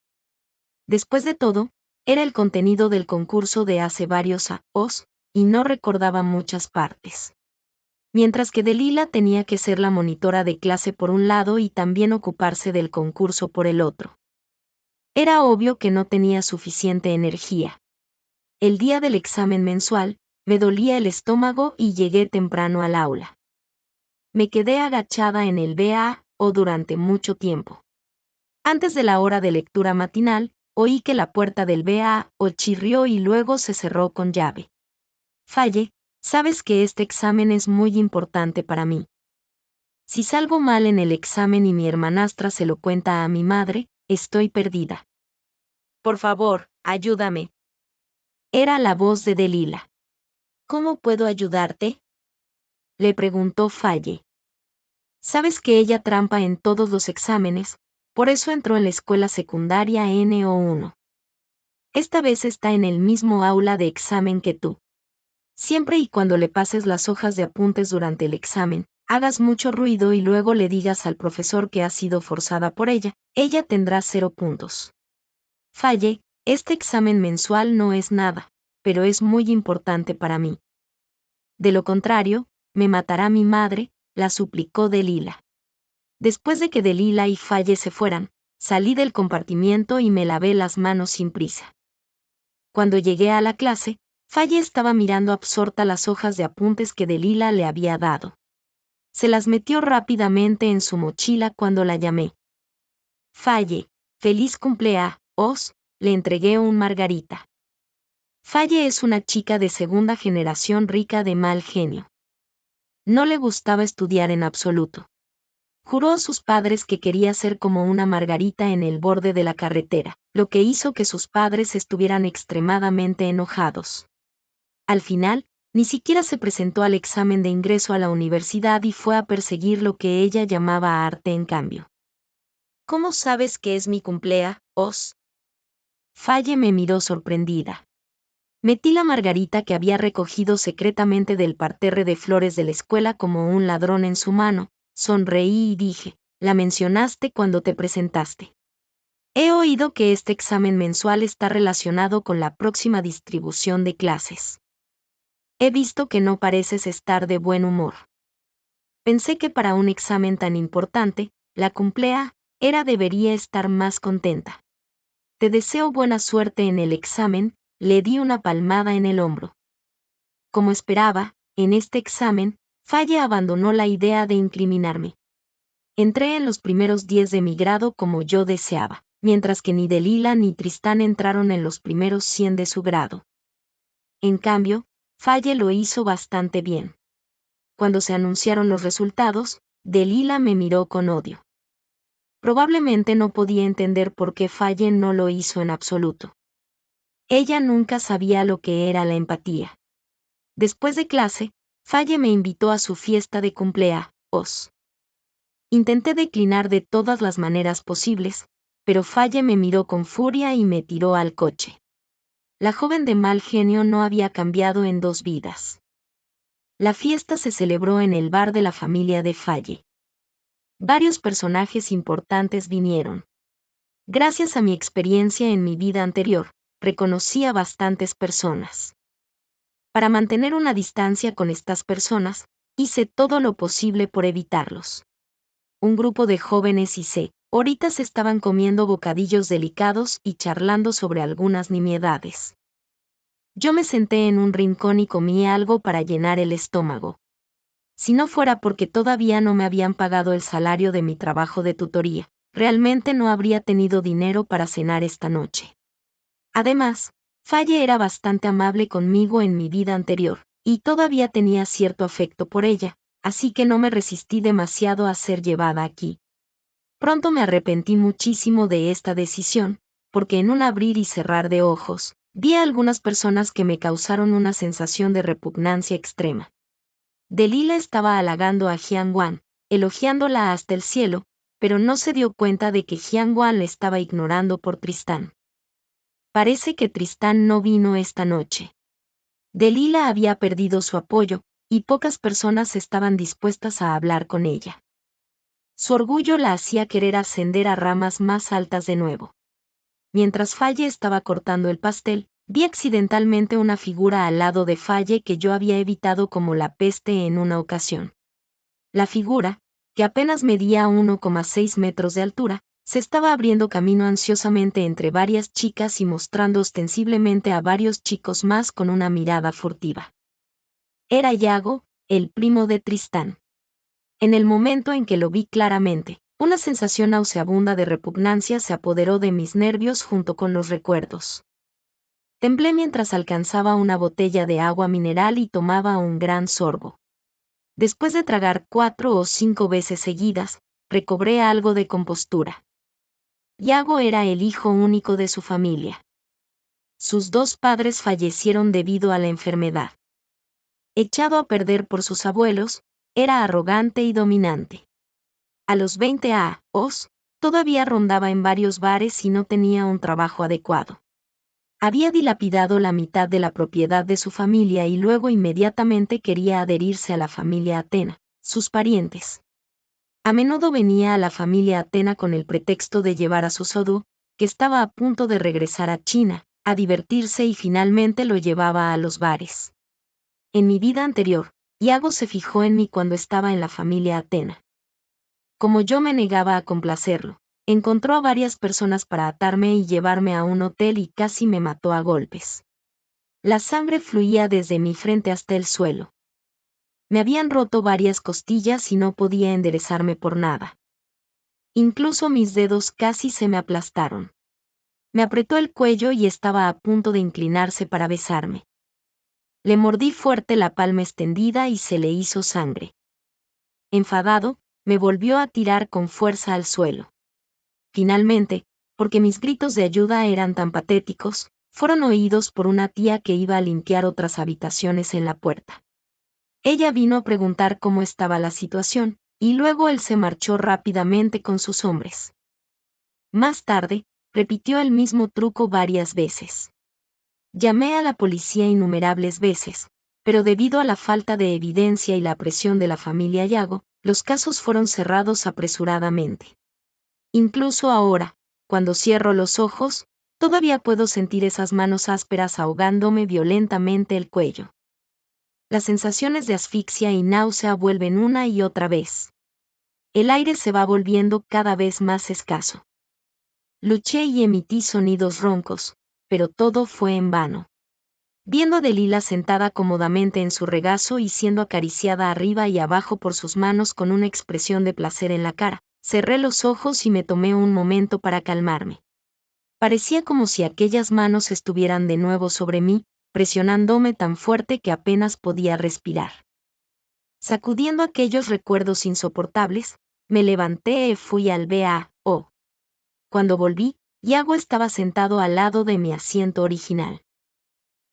Después de todo, era el contenido del concurso de hace varios años, y no recordaba muchas partes. Mientras que Delila tenía que ser la monitora de clase por un lado y también ocuparse del concurso por el otro. Era obvio que no tenía suficiente energía. El día del examen mensual, me dolía el estómago y llegué temprano al aula. Me quedé agachada en el BAO durante mucho tiempo. Antes de la hora de lectura matinal, oí que la puerta del BAO chirrió y luego se cerró con llave. Falle, sabes que este examen es muy importante para mí. Si salgo mal en el examen y mi hermanastra se lo cuenta a mi madre, estoy perdida. Por favor, ayúdame. Era la voz de Delila. ¿Cómo puedo ayudarte? Le preguntó Falle. Sabes que ella trampa en todos los exámenes, por eso entró en la escuela secundaria NO1. Esta vez está en el mismo aula de examen que tú. Siempre y cuando le pases las hojas de apuntes durante el examen, hagas mucho ruido y luego le digas al profesor que has sido forzada por ella tendrá 0 puntos. Falle, este examen mensual no es nada, pero es muy importante para mí. De lo contrario, me matará mi madre, la suplicó Delila. Después de que Delila y Falle se fueran, salí del compartimiento y me lavé las manos sin prisa. Cuando llegué a la clase, Falle estaba mirando absorta las hojas de apuntes que Delila le había dado. Se las metió rápidamente en su mochila cuando la llamé. Falle, feliz cumpleaños, le entregué un margarita. Falle es una chica de segunda generación rica de mal genio. No le gustaba estudiar en absoluto. Juró a sus padres que quería ser como una margarita en el borde de la carretera, lo que hizo que sus padres estuvieran extremadamente enojados. Al final, ni siquiera se presentó al examen de ingreso a la universidad y fue a perseguir lo que ella llamaba arte en cambio. ¿Cómo sabes que es mi cumpleaños? Faye me miró sorprendida. Metí la margarita que había recogido secretamente del parterre de flores de la escuela como un ladrón en su mano, sonreí y dije, la mencionaste cuando te presentaste. He oído que este examen mensual está relacionado con la próxima distribución de clases. He visto que no pareces estar de buen humor. Pensé que para un examen tan importante, la debería estar más contenta. Te deseo buena suerte en el examen, le di una palmada en el hombro. Como esperaba, en este examen, Faye abandonó la idea de incriminarme. Entré en los primeros 10 de mi grado como yo deseaba, mientras que ni Delilah ni Tristán entraron en los primeros 100 de su grado. En cambio, Faye lo hizo bastante bien. Cuando se anunciaron los resultados, Delilah me miró con odio. Probablemente no podía entender por qué Faye no lo hizo en absoluto. Ella nunca sabía lo que era la empatía. Después de clase, Faye me invitó a su fiesta de cumpleaños. Intenté declinar de todas las maneras posibles, pero Faye me miró con furia y me tiró al coche. La joven de mal genio no había cambiado en 2 vidas. La fiesta se celebró en el bar de la familia de Faye. Varios personajes importantes vinieron. Gracias a mi experiencia en mi vida anterior, reconocí a bastantes personas. Para mantener una distancia con estas personas, hice todo lo posible por evitarlos. Un grupo de jóvenes y señoritas estaban comiendo bocadillos delicados y charlando sobre algunas nimiedades. Yo me senté en un rincón y comí algo para llenar el estómago. Si no fuera porque todavía no me habían pagado el salario de mi trabajo de tutoría, realmente no habría tenido dinero para cenar esta noche. Además, Faye era bastante amable conmigo en mi vida anterior, y todavía tenía cierto afecto por ella, así que no me resistí demasiado a ser llevada aquí. Pronto me arrepentí muchísimo de esta decisión, porque en un abrir y cerrar de ojos, vi a algunas personas que me causaron una sensación de repugnancia extrema. Delilah estaba halagando a Hyun-Wan, elogiándola hasta el cielo, pero no se dio cuenta de que Hyun-Wan le estaba ignorando por Tristán. Parece que Tristán no vino esta noche. Delilah había perdido su apoyo, y pocas personas estaban dispuestas a hablar con ella. Su orgullo la hacía querer ascender a ramas más altas de nuevo. Mientras Faye estaba cortando el pastel, vi accidentalmente una figura al lado de Faye que yo había evitado como la peste en una ocasión. La figura, que apenas medía 1,6 metros de altura, se estaba abriendo camino ansiosamente entre varias chicas y mostrando ostensiblemente a varios chicos más con una mirada furtiva. Era Yago, el primo de Tristán. En el momento en que lo vi claramente, una sensación nauseabunda de repugnancia se apoderó de mis nervios junto con los recuerdos. Temblé mientras alcanzaba una botella de agua mineral y tomaba un gran sorbo. Después de tragar 4 o 5 veces seguidas, recobré algo de compostura. Yago era el hijo único de su familia. Sus 2 padres fallecieron debido a la enfermedad. Echado a perder por sus abuelos, era arrogante y dominante. A los 20 años, todavía rondaba en varios bares y no tenía un trabajo adecuado. Había dilapidado la mitad de la propiedad de su familia y luego inmediatamente quería adherirse a la familia Atena, sus parientes. A menudo venía a la familia Atena con el pretexto de llevar a su Sodú, que estaba a punto de regresar a China, a divertirse y finalmente lo llevaba a los bares. En mi vida anterior, Yago se fijó en mí cuando estaba en la familia Atena. Como yo me negaba a complacerlo, encontró a varias personas para atarme y llevarme a un hotel y casi me mató a golpes. La sangre fluía desde mi frente hasta el suelo. Me habían roto varias costillas y no podía enderezarme por nada. Incluso mis dedos casi se me aplastaron. Me apretó el cuello y estaba a punto de inclinarse para besarme. Le mordí fuerte la palma extendida y se le hizo sangre. Enfadado, me volvió a tirar con fuerza al suelo. Finalmente, porque mis gritos de ayuda eran tan patéticos, fueron oídos por una tía que iba a limpiar otras habitaciones en la puerta. Ella vino a preguntar cómo estaba la situación, y luego él se marchó rápidamente con sus hombres. Más tarde, repitió el mismo truco varias veces. Llamé a la policía innumerables veces, pero debido a la falta de evidencia y la presión de la familia Yago, los casos fueron cerrados apresuradamente. Incluso ahora, cuando cierro los ojos, todavía puedo sentir esas manos ásperas ahogándome violentamente el cuello. Las sensaciones de asfixia y náusea vuelven una y otra vez. El aire se va volviendo cada vez más escaso. Luché y emití sonidos roncos, pero todo fue en vano. Viendo a Delila sentada cómodamente en su regazo y siendo acariciada arriba y abajo por sus manos con una expresión de placer en la cara, cerré los ojos y me tomé un momento para calmarme. Parecía como si aquellas manos estuvieran de nuevo sobre mí, presionándome tan fuerte que apenas podía respirar. Sacudiendo aquellos recuerdos insoportables, me levanté y fui al B.A.O. Cuando volví, Yago estaba sentado al lado de mi asiento original.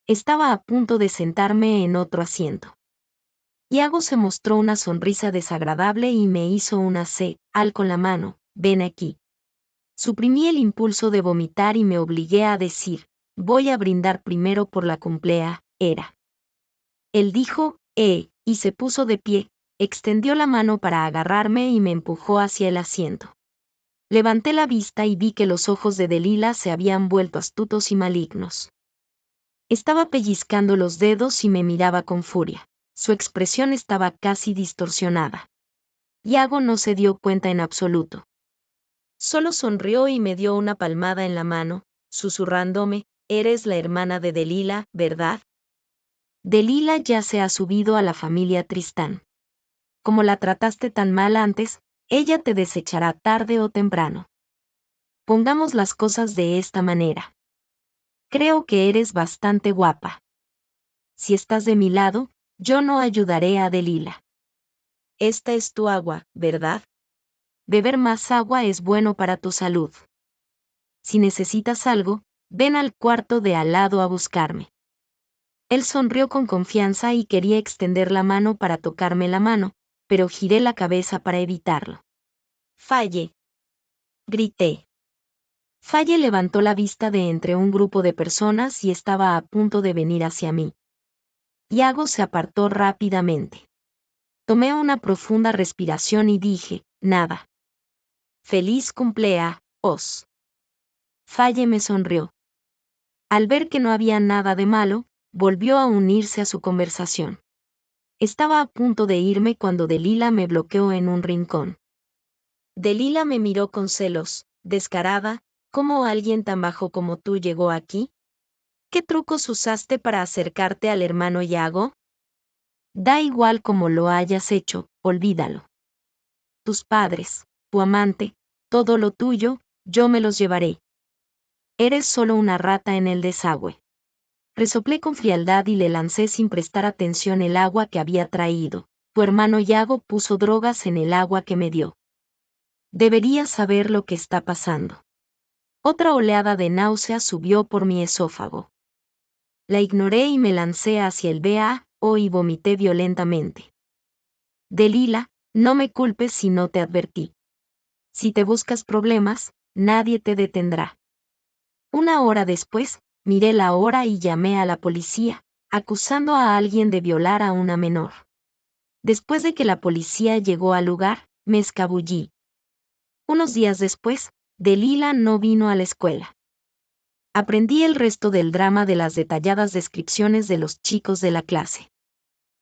Estaba a punto de sentarme en otro asiento. Yago se mostró una sonrisa desagradable y me hizo una señal con la mano, ven aquí. Suprimí el impulso de vomitar y me obligué a decir, voy a brindar primero por la cumpleañera. Él dijo, y se puso de pie, extendió la mano para agarrarme y me empujó hacia el asiento. Levanté la vista y vi que los ojos de Delila se habían vuelto astutos y malignos. Estaba pellizcando los dedos y me miraba con furia. Su expresión estaba casi distorsionada. Yago no se dio cuenta en absoluto. Solo sonrió y me dio una palmada en la mano, susurrándome, eres la hermana de Delila, ¿verdad? Delila ya se ha subido a la familia Tristán. Como la trataste tan mal antes, ella te desechará tarde o temprano. Pongamos las cosas de esta manera. Creo que eres bastante guapa. Si estás de mi lado, yo no ayudaré a Delila. Esta es tu agua, ¿verdad? Beber más agua es bueno para tu salud. Si necesitas algo, ven al cuarto de al lado a buscarme. Él sonrió con confianza y quería extender la mano para tocarme la mano, pero giré la cabeza para evitarlo. Falle. Grité. Falle levantó la vista de entre un grupo de personas y estaba a punto de venir hacia mí. Yago se apartó rápidamente. Tomé una profunda respiración y dije, nada. Feliz cumpleaños. Falle me sonrió. Al ver que no había nada de malo, volvió a unirse a su conversación. Estaba a punto de irme cuando Delila me bloqueó en un rincón. Delila me miró con celos, descarada, ¿cómo alguien tan bajo como tú llegó aquí? ¿Qué trucos usaste para acercarte al hermano Yago? Da igual como lo hayas hecho, olvídalo. Tus padres, tu amante, todo lo tuyo, yo me los llevaré. Eres solo una rata en el desagüe. Resoplé con frialdad y le lancé sin prestar atención el agua que había traído. Tu hermano Yago puso drogas en el agua que me dio. Deberías saber lo que está pasando. Otra oleada de náusea subió por mi esófago. La ignoré y me lancé hacia el B.A.O. y vomité violentamente. Delila, no me culpes si no te advertí. Si te buscas problemas, nadie te detendrá. Una hora después, miré la hora y llamé a la policía, acusando a alguien de violar a una menor. Después de que la policía llegó al lugar, me escabullí. Unos días después, Delila no vino a la escuela. Aprendí el resto del drama de las detalladas descripciones de los chicos de la clase.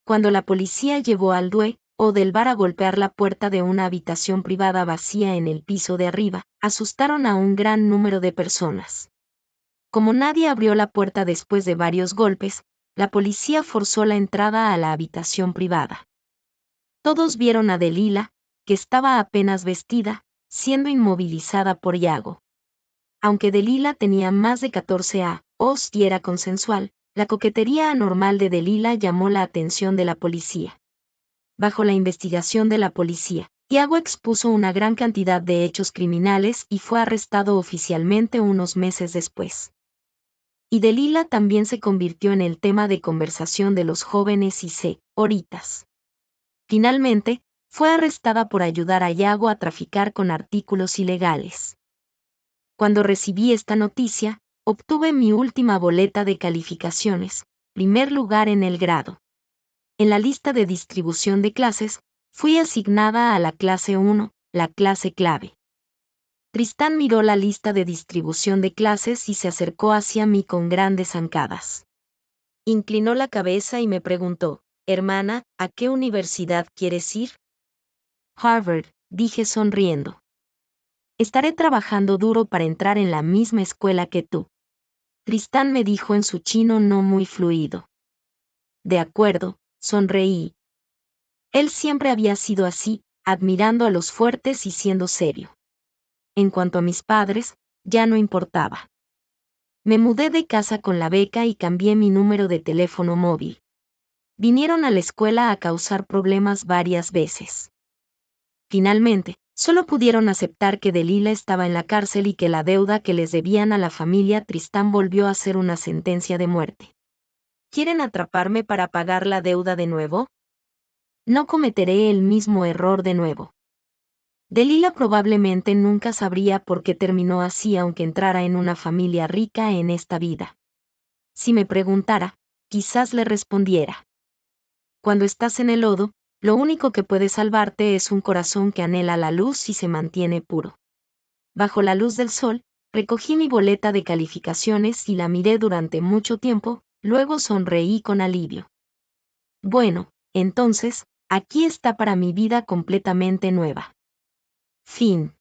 Cuando la policía llevó al D.O. del bar a golpear la puerta de una habitación privada vacía en el piso de arriba, asustaron a un gran número de personas. Como nadie abrió la puerta después de varios golpes, la policía forzó la entrada a la habitación privada. Todos vieron a Delila, que estaba apenas vestida, siendo inmovilizada por Yago. Aunque Delila tenía más de 14 años y era consensual, la coquetería anormal de Delila llamó la atención de la policía. Bajo la investigación de la policía, Iago expuso una gran cantidad de hechos criminales y fue arrestado oficialmente unos meses después. Y Delila también se convirtió en el tema de conversación de los jóvenes y señoritas. Finalmente, fue arrestada por ayudar a Iago a traficar con artículos ilegales. Cuando recibí esta noticia, obtuve mi última boleta de calificaciones, primer lugar en el grado. En la lista de distribución de clases, fui asignada a la clase 1, la clase clave. Tristán miró la lista de distribución de clases y se acercó hacia mí con grandes zancadas. Inclinó la cabeza y me preguntó, hermana, ¿a qué universidad quieres ir? Harvard, dije sonriendo. Estaré trabajando duro para entrar en la misma escuela que tú. Tristán me dijo en su chino no muy fluido. De acuerdo, sonreí. Él siempre había sido así, admirando a los fuertes y siendo serio. En cuanto a mis padres, ya no importaba. Me mudé de casa con la beca y cambié mi número de teléfono móvil. Vinieron a la escuela a causar problemas varias veces. Finalmente, solo pudieron aceptar que Delila estaba en la cárcel y que la deuda que les debían a la familia Tristán volvió a ser una sentencia de muerte. ¿Quieren atraparme para pagar la deuda de nuevo? No cometeré el mismo error de nuevo. Delila probablemente nunca sabría por qué terminó así aunque entrara en una familia rica en esta vida. Si me preguntara, quizás le respondiera. Cuando estás en el lodo, lo único que puede salvarte es un corazón que anhela la luz y se mantiene puro. Bajo la luz del sol, recogí mi boleta de calificaciones y la miré durante mucho tiempo, luego sonreí con alivio. Bueno, entonces, aquí está para mi vida completamente nueva. Fin.